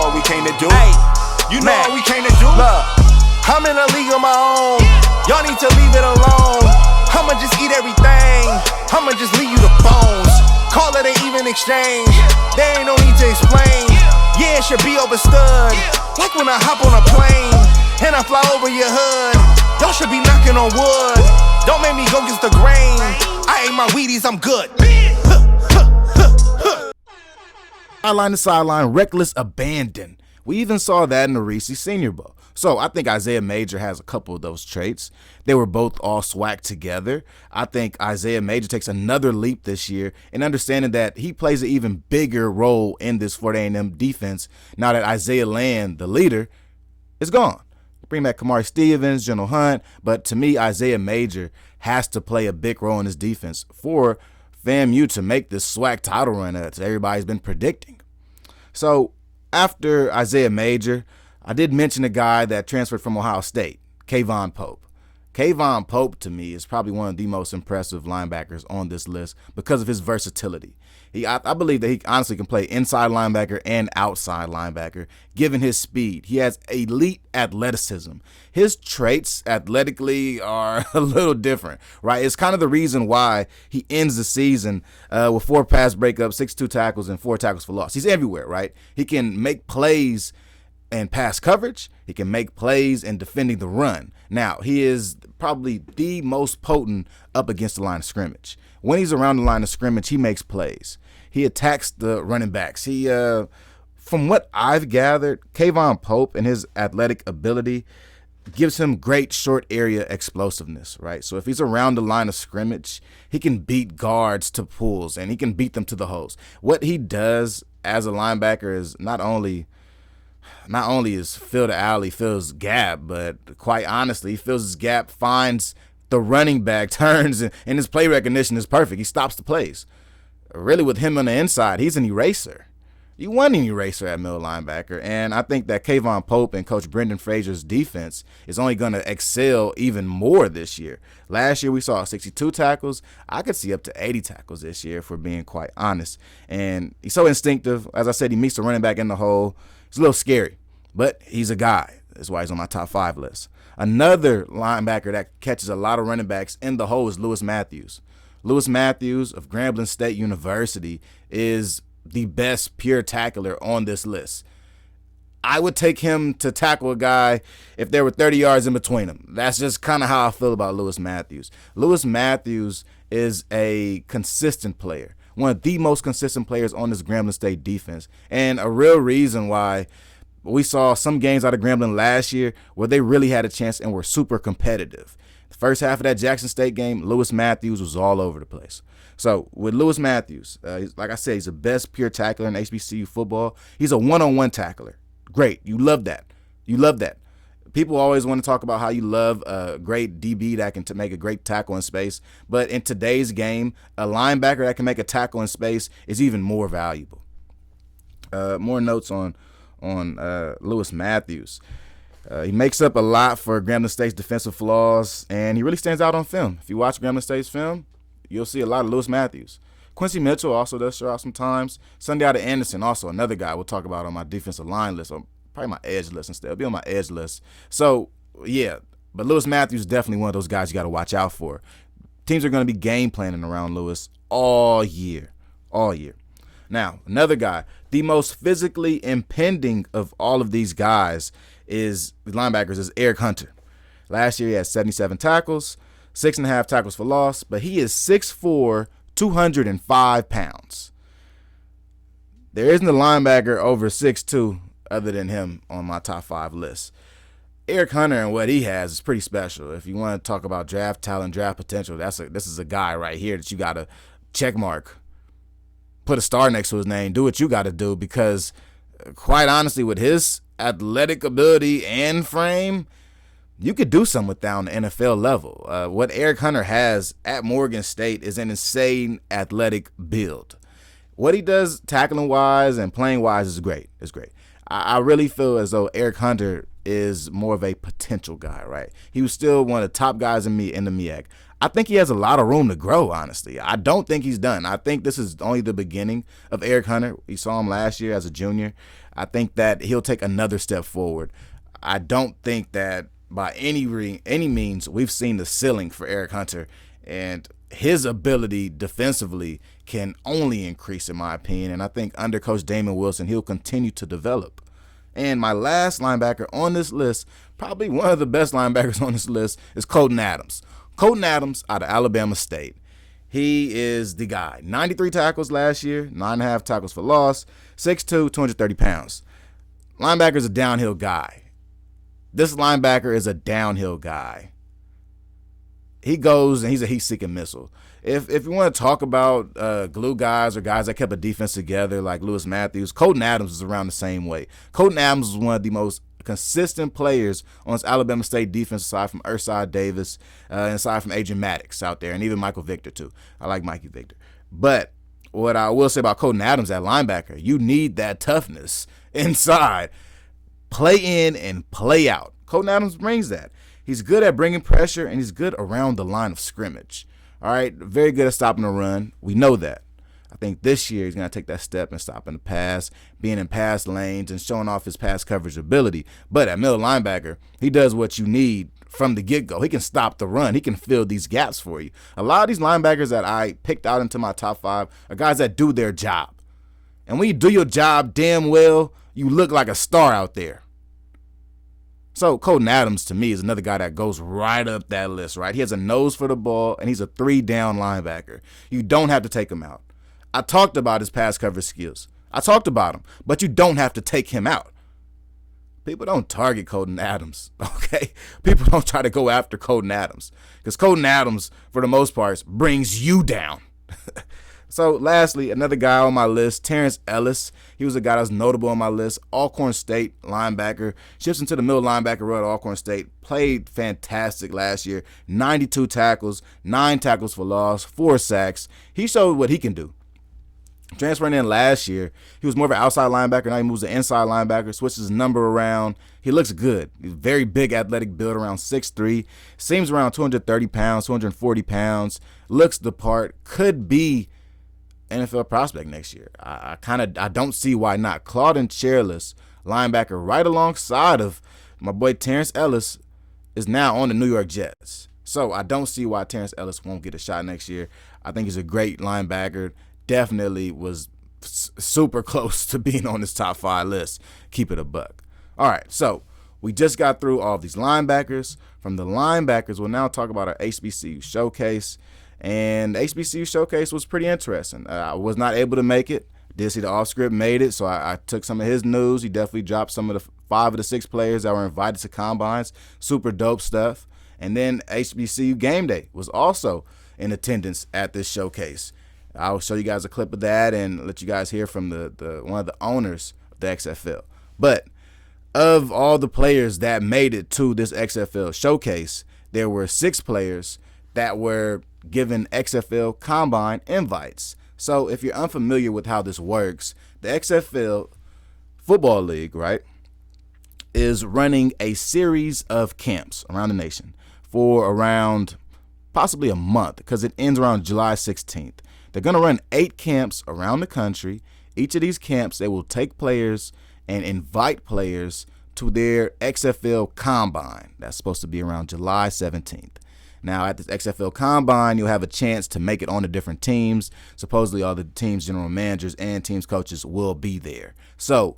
what we came to do. Hey, you know what we came to do. Look, I'm in a league of my own. Y'all need to leave it alone. I'ma just eat everything. I'ma just leave you the bones. Call it an even exchange. There ain't no need to explain. Yeah, it should be understood. Like when I hop on a plane and I fly over your hood. Y'all should be knocking on wood. Don't make me go against the grain. I ate my Wheaties, I'm good. Sideline to sideline, reckless abandon. We even saw that in the Reese Senior Bowl. So I think Isaiah Major has a couple of those traits. They were both all SWAC together. I think Isaiah Major takes another leap this year in understanding that he plays an even bigger role in this Florida A&M defense now that Isaiah Land, the leader, is gone. Bring back Kamari Stevens, General Hunt, but to me, Isaiah Major has to play a big role in this defense for FAMU to make this SWAC title run that everybody's been predicting. So after Isaiah Major, I did mention a guy that transferred from Ohio State, Kayvon Pope. Kayvon Pope, to me, is probably one of the most impressive linebackers on this list because of his versatility. I believe that he honestly can play inside linebacker and outside linebacker, given his speed. He has elite athleticism. His traits athletically are a little different, right? It's kind of the reason why he ends the season with 4 pass breakups, 62 tackles, and 4 tackles for loss. He's everywhere, right? He can make plays and pass coverage. He can make plays in defending the run. Now, he is probably the most potent up against the line of scrimmage. When he's around the line of scrimmage, he makes plays. He attacks the running backs. From what I've gathered, Kayvon Pope and his athletic ability gives him great short area explosiveness, right? So if he's around the line of scrimmage, he can beat guards to pulls and he can beat them to the holes. What he does as a linebacker is not only is fill the alley, fills gap, but quite honestly, he fills his gap, finds the running back, turns, and his play recognition is perfect. He stops the plays. Really, with him on the inside, he's an eraser. You want an eraser at middle linebacker, and I think that Kayvon Pope and Coach Brendan Fraser's defense is only going to excel even more this year. Last year, we saw 62 tackles. I could see up to 80 tackles this year, if we're being quite honest. And he's so instinctive. As I said, he meets the running back in the hole. It's a little scary, but he's a guy. That's why he's on my top 5 list. Another linebacker that catches a lot of running backs in the hole is Lewis Matthews. Lewis Matthews of Grambling State University is the best pure tackler on this list. I would take him to tackle a guy if there were 30 yards in between them. That's just kind of how I feel about Lewis Matthews. Lewis Matthews is a consistent player, one of the most consistent players on this Grambling State defense, and a real reason why we saw some games out of Grambling last year where they really had a chance and were super competitive. The first half of that Jackson State game, Lewis Matthews was all over the place. So with Lewis Matthews, like I said, he's the best pure tackler in HBCU football. He's a one-on-one tackler. Great. You love that. You love that. People always want to talk about how you love a great DB that can make a great tackle in space. But in today's game, a linebacker that can make a tackle in space is even more valuable. More notes on Lewis Matthews. He makes up a lot for Grambling State's defensive flaws, and he really stands out on film. If you watch Grambling State's film, you'll see a lot of Lewis Matthews. Quincy Mitchell also does show out sometimes. Sunday out of Anderson, also another guy we'll talk about on my defensive line list, or probably my edge list instead. It'll be on my edge list. So, yeah, but Lewis Matthews is definitely one of those guys you got to watch out for. Teams are going to be game planning around Lewis all year. Now, another guy, the most physically impending of all of these guys is linebackers is Eric Hunter. Last year he had 77 tackles, 6.5 tackles for loss, but he is 6'4", 205 pounds. There isn't a linebacker over 6'2" other than him on my top 5 list. Eric Hunter and what he has is pretty special. If you want to talk about draft talent, draft potential, this is a guy right here that you got to check mark. Put a star next to his name. Do what you got to do, because quite honestly, with his athletic ability and frame, you could do something with that on the NFL level. What Eric Hunter has at Morgan State is an insane athletic build. What he does tackling wise and playing wise is great. It's great. I really feel as though Eric Hunter is more of a potential guy, right? He was still one of the top guys in the MEAC. I think he has a lot of room to grow, honestly. I don't think he's done. I think this is only the beginning of Eric Hunter. We saw him last year as a junior. I think that he'll take another step forward. I don't think that by any means we've seen the ceiling for Eric Hunter, and his ability defensively can only increase, in my opinion. And I think under Coach Damon Wilson, he'll continue to develop. And my last linebacker on this list, probably one of the best linebackers on this list, is Colton Adams. Colton Adams out of Alabama State. He is the guy. 93 tackles last year, 9.5 tackles for loss, 6'2", 230 pounds. Linebacker is a downhill guy. This linebacker is a downhill guy. He goes and he's a heat-seeking missile. If you want to talk about glue guys or guys that kept a defense together like Lewis Matthews, Colton Adams is around the same way. Colton Adams was one of the most consistent players on this Alabama State defense, aside from Urside Davis, and aside from Adrian Maddox out there, and even Michael Victor too. I like Mikey Victor. But what I will say about Colton Adams at linebacker, you need that toughness inside. Play in and play out. Colton Adams brings that. He's good at bringing pressure, and he's good around the line of scrimmage. All right, very good at stopping the run. We know that. I think this year he's going to take that step and stopping the pass, being in pass lanes, and showing off his pass coverage ability. But at middle linebacker, he does what you need from the get-go. He can stop the run. He can fill these gaps for you. A lot of these linebackers that I picked out into my top 5 are guys that do their job. And when you do your job damn well, you look like a star out there. So Colton Adams, to me, is another guy that goes right up that list, right? He has a nose for the ball, and he's a 3-down linebacker. You don't have to take him out. I talked about his pass coverage skills. I talked about him, but you don't have to take him out. People don't target Colton Adams, okay? People don't try to go after Colton Adams because Colton Adams, for the most part, brings you down. So lastly, another guy on my list, Terrence Ellis. He was a guy that was notable on my list. Alcorn State linebacker. Shifts into the middle linebacker role at Alcorn State. Played fantastic last year. 92 tackles, 9 tackles for loss, 4 sacks. He showed what he can do. Transferring in last year, he was more of an outside linebacker. Now he moves to inside linebacker, switches his number around. He looks good. He's very big, athletic build, around 6'3". Seems around 230 pounds, 240 pounds. Looks the part. Could be NFL prospect next year. I don't see why not. Claudin Chairless, linebacker, right alongside of my boy Terrence Ellis, is now on the New York Jets. So I don't see why Terrence Ellis won't get a shot next year. I think he's a great linebacker. Definitely was super close to being on this top 5 list. Keep it a buck. All right, so we just got through all of these linebackers. From the linebackers, we'll now talk about our HBCU Showcase. And the HBCU Showcase was pretty interesting. I was not able to make it. Did see the off-script made it, so I took some of his news. He definitely dropped some of the 5 of the 6 players that were invited to combines. Super dope stuff. And then HBCU Game Day was also in attendance at this showcase. I'll show you guys a clip of that and let you guys hear from the one of the owners of the XFL. But of all the players that made it to this XFL showcase, there were 6 players that were given XFL Combine invites. So if you're unfamiliar with how this works, the XFL Football League, right, is running a series of camps around the nation for around possibly a month because it ends around July 16th. They're going to run 8 camps around the country. Each of these camps, they will take players and invite players to their XFL Combine. That's supposed to be around July 17th. Now, at this XFL Combine, you'll have a chance to make it on the different teams. Supposedly, all the teams' general managers and teams' coaches will be there. So,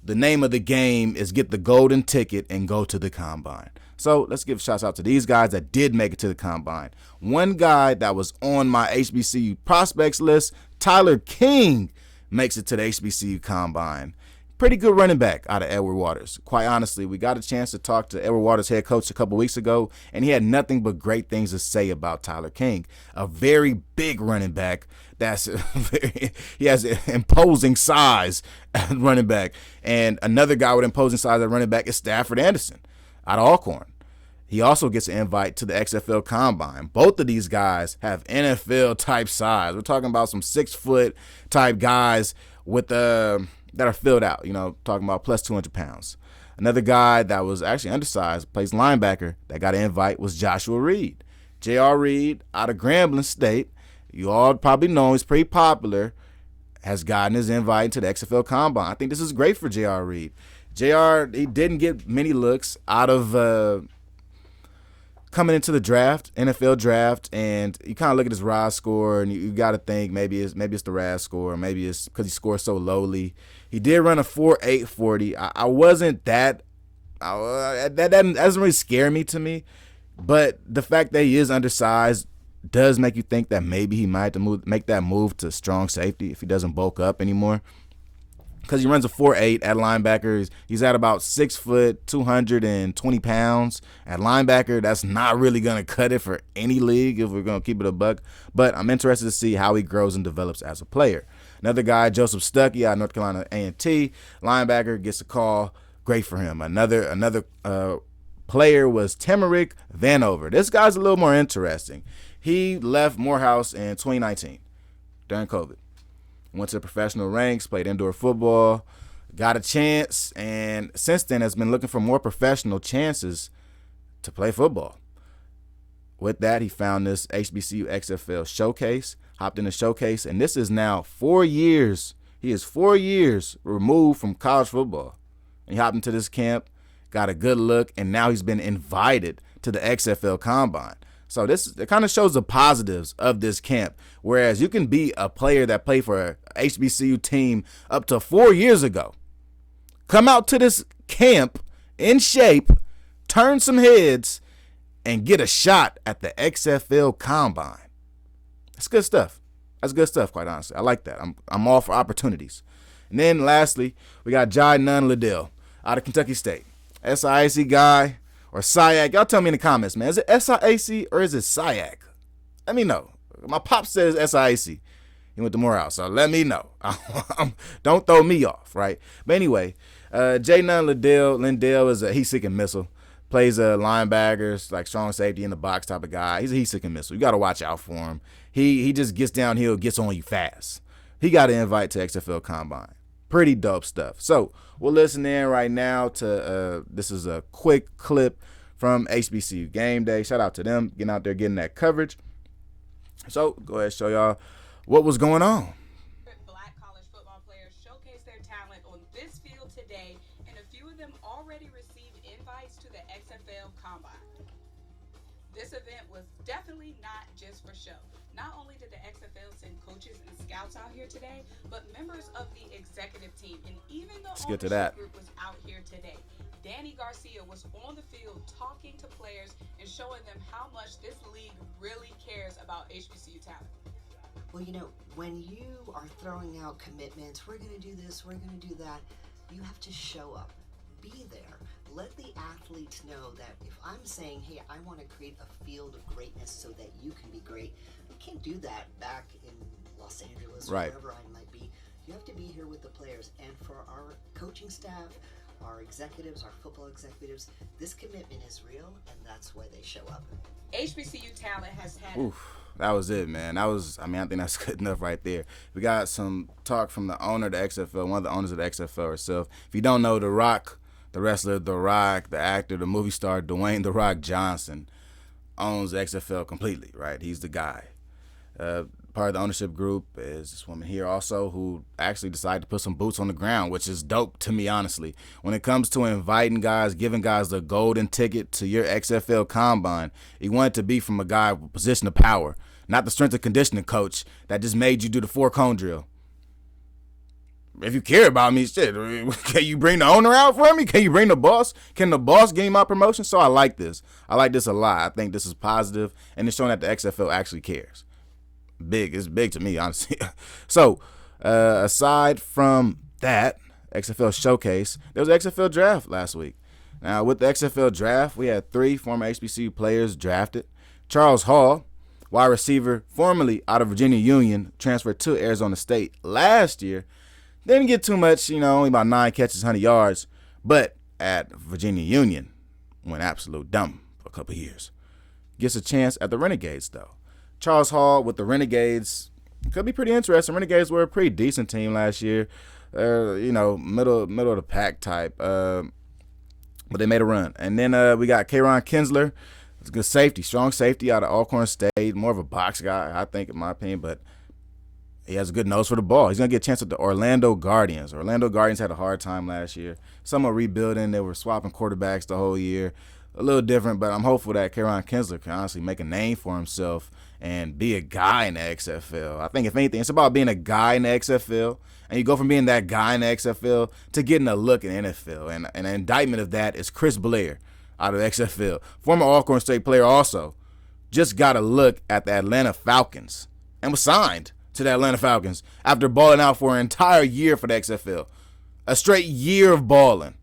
the name of the game is get the golden ticket and go to the Combine. So, let's give shouts out to these guys that did make it to the Combine. One guy that was on my HBCU prospects list, Tyler King, makes it to the HBCU Combine. Pretty good running back out of Edward Waters. Quite honestly, we got a chance to talk to Edward Waters' head coach a couple weeks ago, and he had nothing but great things to say about Tyler King. A very big running back. He has an imposing size at running back. And another guy with imposing size at running back is Stafford Anderson out of Alcorn. He also gets an invite to the XFL Combine. Both of these guys have NFL-type size. We're talking about some 6-foot type guys with that are filled out, talking about plus 200 pounds. Another guy that was actually undersized, plays linebacker, that got an invite was Joshua Reed. J.R. Reed out of Grambling State. You all probably know he's pretty popular. Has gotten his invite into the XFL Combine. I think this is great for J.R. Reed. J.R., he didn't get many looks out of coming into the draft, NFL draft, and you kind of look at his RAS score, and you got to think maybe it's the RAS score, maybe it's because he scores so lowly. He did run a 4.8 40. I wasn't that doesn't really scare me to me, but the fact that he is undersized does make you think that maybe he might have to make that move to strong safety if he doesn't bulk up anymore. Because he runs a 4.8 at linebacker. He's at about 6 foot, 220 pounds. At linebacker, that's not really going to cut it for any league if we're going to keep it a buck. But I'm interested to see how he grows and develops as a player. Another guy, Joseph Stuckey out of North Carolina A&T. Linebacker, gets a call. Great for him. Another player was Temerick Vanover. This guy's a little more interesting. He left Morehouse in 2019 during COVID. Went to the professional ranks, played indoor football, got a chance, and since then has been looking for more professional chances to play football. With that, he found this HBCU XFL Showcase, hopped in the Showcase, and this is now 4 years. He is 4 years removed from college football. And he hopped into this camp, got a good look, and now he's been invited to the XFL Combine. So it kind of shows the positives of this camp. Whereas you can be a player that played for a HBCU team up to 4 years ago, come out to this camp in shape, turn some heads, and get a shot at the XFL Combine. That's good stuff. That's good stuff, quite honestly. I like that. I'm all for opportunities. And then lastly, we got Jai Nunn Liddell out of Kentucky State. SIAC guy. Or SIAC. Y'all tell me in the comments, man. Is it SIAC or is it SIAC? Let me know. My pop says SIAC. He went to Morehouse, so let me know. Don't throw me off, right? But anyway, J. Nunn Lindell is a heat-seeking missile. Plays linebackers, like strong safety in the box type of guy. He's a heat-seeking missile. You got to watch out for him. He just gets downhill, gets on you fast. He got an invite to XFL Combine. Pretty dope stuff. So we'll listen in right now to this is a quick clip from HBCU Game Day. Shout out to them getting out there getting that coverage. So go ahead and show y'all what was going on. Black college football players showcase their talent on this field today, and a few of them already received invites to the XFL Combine. This event was definitely not just for show. Not only did the XFL send coaches and scouts out here today, but members of the executive team and even the ownership group was out here today. Danny Garcia was on the field talking to players and showing them how much this league really cares about HBCU talent. Well, you know, when you are throwing out commitments, we're going to do this, we're going to do that, you have to show up. Be there. Let the athletes know that if I'm saying, hey, I want to create a field of greatness so that you can be great, I can't do that back in Los Angeles or wherever I might be. You have to be here with the players. And for our coaching staff, our executives, our football executives, this commitment is real, and that's why they show up. HBCU talent has had... Oof, that was it, man. I think that's good enough right there. We got some talk from the owner of the XFL, one of the owners of the XFL herself. If you don't know, The Rock, the wrestler The Rock, the actor, the movie star Dwayne The Rock Johnson owns the XFL completely, right? He's the guy. Part of the ownership group is this woman here also who actually decided to put some boots on the ground, which is dope to me, honestly. When it comes to inviting guys, giving guys the golden ticket to your XFL Combine, you want it to be from a guy with a position of power, not the strength and conditioning coach that just made you do the 4-cone drill. If you care about me, shit, can you bring the owner out for me? Can you bring the boss? Can the boss give me my promotion? So I like this. I like this a lot. I think this is positive, and it's showing that the XFL actually cares. Big. It's big to me, honestly. So, aside from that, XFL Showcase, there was an XFL Draft last week. Now, with the XFL Draft, we had 3 former HBCU players drafted. Charles Hall, wide receiver, formerly out of Virginia Union, transferred to Arizona State last year. Didn't get too much, only about 9 catches, 100 yards. But at Virginia Union, went absolute dumb for a couple years. Gets a chance at the Renegades, though. Charles Hall with the Renegades could be pretty interesting. Renegades were a pretty decent team last year. Middle of the pack type. but they made a run. And then we got Kayron Kinsler. It's a good safety, strong safety out of Alcorn State. More of a box guy, I think, in my opinion, but he has a good nose for the ball. He's going to get a chance with the Orlando Guardians. Orlando Guardians had a hard time last year. Somewhat rebuilding. They were swapping quarterbacks the whole year. A little different, but I'm hopeful that Kayron Kinsler can honestly make a name for himself and be a guy in the XFL. I think, if anything, it's about being a guy in the XFL, and you go from being that guy in the XFL to getting a look in the NFL. And an indictment of that is Chris Blair out of the XFL. Former Alcorn State player also just got a look at the Atlanta Falcons and was signed to the Atlanta Falcons after balling out for an entire year for the XFL. A straight year of balling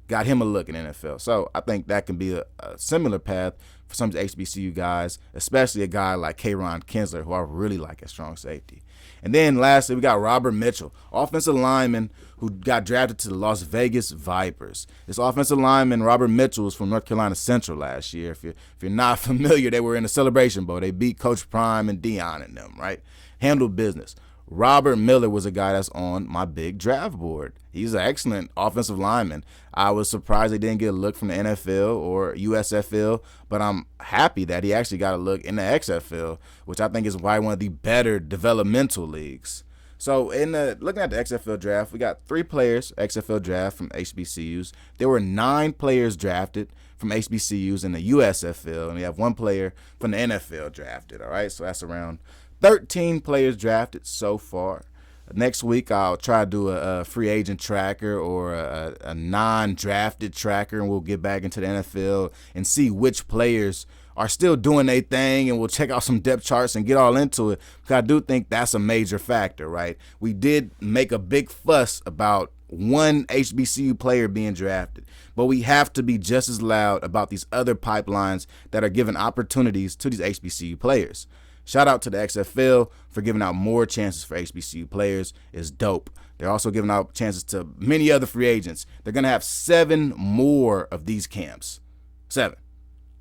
got him a look in the NFL. So I think that can be a similar path for some of the HBCU guys, especially a guy like Kayron Kinsler, who I really like at strong safety. And then lastly, we got Robert Mitchell, offensive lineman who got drafted to the Las Vegas Vipers. This offensive lineman, Robert Mitchell, was from North Carolina Central last year. If you're not familiar, they were in the Celebration Bowl. They beat Coach Prime and Dion and them, right? Handled business. Robert Miller was a guy that's on my big draft board. He's an excellent offensive lineman. I was surprised they didn't get a look from the NFL or USFL, but I'm happy that he actually got a look in the XFL, which I think is probably one of the better developmental leagues. So looking at the XFL draft, we got 3 players, XFL draft from HBCUs. There were 9 players drafted from HBCUs in the USFL, and we have 1 player from the NFL drafted, all right? So that's around 13 players drafted so far. Next week, I'll try to do a free agent tracker or a non-drafted tracker, and we'll get back into the NFL and see which players are still doing their thing, and we'll check out some depth charts and get all into it, because I do think that's a major factor, right? We did make a big fuss about one HBCU player being drafted, but we have to be just as loud about these other pipelines that are giving opportunities to these HBCU players. Shout out to the XFL for giving out more chances for HBCU players. It's dope. They're also giving out chances to many other free agents. They're going to have 7 more of these camps. 7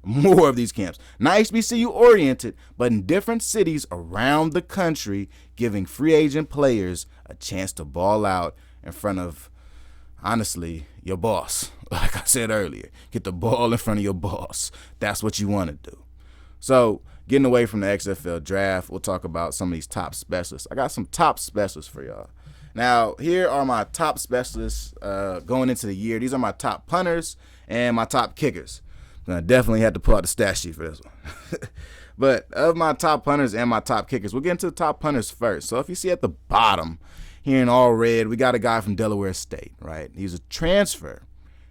more of these camps. Not HBCU oriented, but in different cities around the country, giving free agent players a chance to ball out in front of, honestly, your boss. Like I said earlier, get the ball in front of your boss. That's what you want to do. So, getting away from the XFL draft, we'll talk about some of these top specialists. I got some top specialists for y'all. Now, here are my top specialists going into the year. These are my top punters and my top kickers. I definitely had to pull out the stat sheet for this one. But of my top punters and my top kickers, we'll get into the top punters first. So if you see at the bottom here in all red, we got a guy from Delaware State, right? He's a transfer.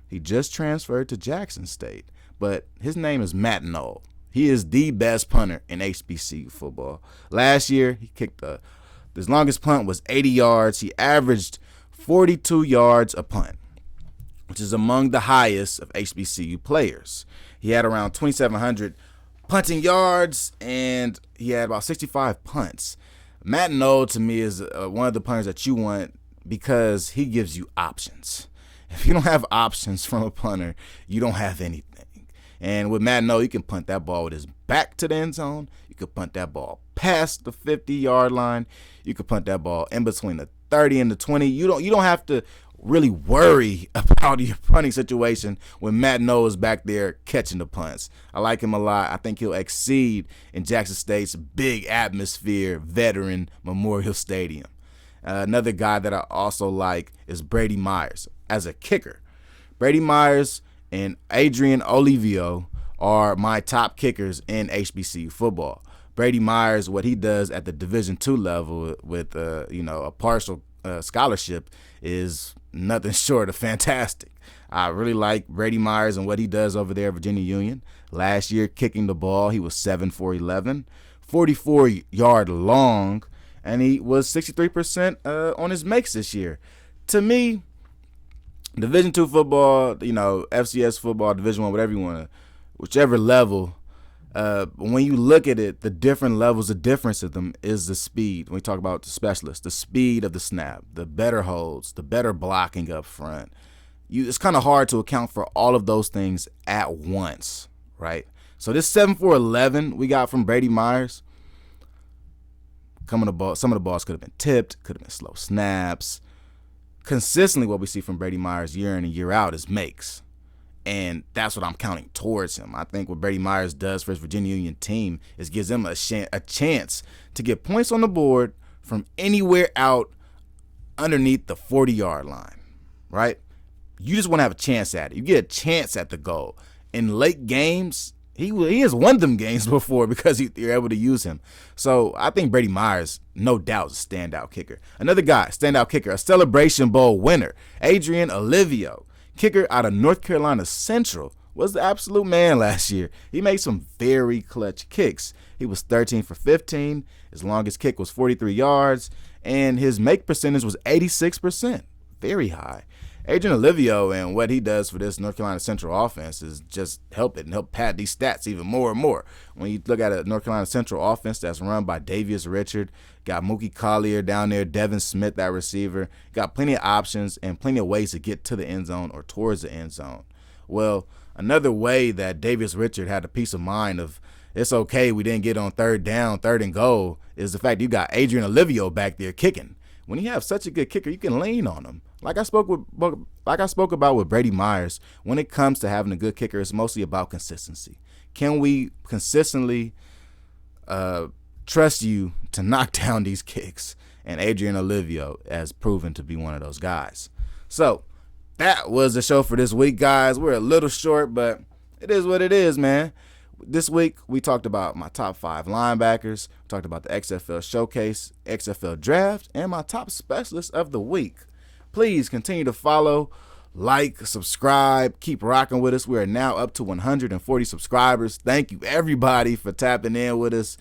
He just transferred to Jackson State, but his name is Matt Knoll. He is the best punter in HBCU football. Last year, he kicked his longest punt was 80 yards. He averaged 42 yards a punt, which is among the highest of HBCU players. He had around 2,700 punting yards, and he had about 65 punts. Matt Knoll, to me, is one of the punters that you want because he gives you options. If you don't have options from a punter, you don't have anything. And with Matt Knoll, you can punt that ball with his back to the end zone. You can punt that ball past the 50-yard line. You can punt that ball in between the 30 and the 20. You don't have to really worry about your punting situation when Matt Knoll is back there catching the punts. I like him a lot. I think he'll exceed in Jackson State's big atmosphere veteran Memorial Stadium. Another guy that I also like is Brady Myers as a kicker. Brady Myers and Adrian Olivio are my top kickers in HBCU football. Brady Myers, what he does at the Division II level with a partial scholarship is nothing short of fantastic. I really like Brady Myers and what he does over there at Virginia Union. Last year, kicking the ball, he was 7 for 11, 44-yard long, and he was 63% on his makes this year. To me, Division II football, FCS football, Division I, whatever you want to, whichever level, when you look at it, the different levels of difference of them is the speed. When we talk about the specialists, the speed of the snap, the better holds, the better blocking up front. It's kind of hard to account for all of those things at once, right? So this 7 for 11 we got from Brady Myers, some of the balls could have been tipped, could have been slow snaps. Consistently what we see from Brady Myers year in and year out is makes. And that's what I'm counting towards him. I think what Brady Myers does for his Virginia Union team is gives them a chance to get points on the board from anywhere out underneath the 40-yard line, right? You just want to have a chance at it. You get a chance at the goal. In late games, he has won them games before because you're able to use him. So I think Brady Myers, no doubt, is a standout kicker. Another guy, standout kicker, a Celebration Bowl winner, Adrian Olivio. Kicker out of North Carolina Central, was the absolute man last year. He made some very clutch kicks. He was 13 for 15. His longest kick was 43 yards, and his make percentage was 86%. Very high. Adrian Olivio and what he does for this North Carolina Central offense is just help pad these stats even more and more. When you look at a North Carolina Central offense that's run by Davius Richard, got Mookie Collier down there, Devin Smith, that receiver, got plenty of options and plenty of ways to get to the end zone or towards the end zone. Well, another way that Davius Richard had a peace of mind of it's okay we didn't get on third down, third and goal, is the fact you got Adrian Olivio back there kicking. When you have such a good kicker, you can lean on him. Like I spoke about with Brady Myers, when it comes to having a good kicker, it's mostly about consistency. Can we consistently trust you to knock down these kicks? And Adrian Olivio has proven to be one of those guys. So that was the show for this week, guys. We're a little short, but it is what it is, man. This week, we talked about my top 5 linebackers, talked about the XFL Showcase, XFL Draft, and my top specialist of the week. Please continue to follow, like, subscribe, keep rocking with us. We are now up to 140 subscribers. Thank you, everybody, for tapping in with us.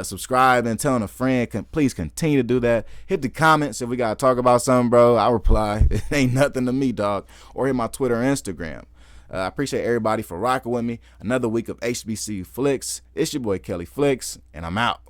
Subscribe and telling a friend. Please continue to do that. Hit the comments if we got to talk about something, bro. I'll reply. It ain't nothing to me, dog. Or hit my Twitter or Instagram. I appreciate everybody for rocking with me. Another week of HBCU Flicks. It's your boy Kelly Flicks, and I'm out.